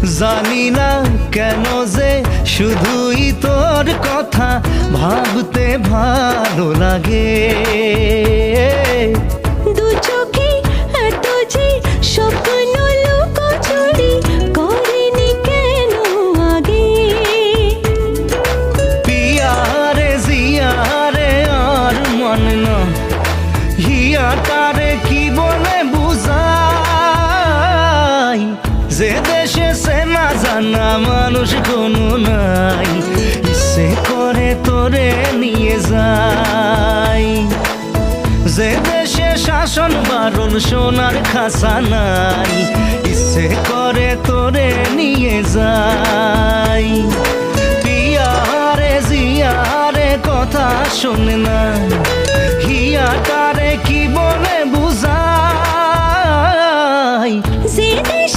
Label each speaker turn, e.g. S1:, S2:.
S1: জানি না কেন যে শুধুই তোর কথা ভাবতে ভালো লাগে।
S2: দু চোখে এত যে স্বপ্ন লুকোচুরি করেনি কেন আগে।
S1: পিয়ারে জিয়ারে আর মন না হিয়াটারে কি বলে বুঝাই, যে দেশে সে না জানা মানুষ কোনো নাই, ইচ্ছে করে তোরে নিয়ে যাই। যে দেশে শাসন বারণ সোনার খাসা নাই, ইচ্ছে করে তোরে নিয়ে যাই। পিয়ারে জিয়ারে কথা শোনে না।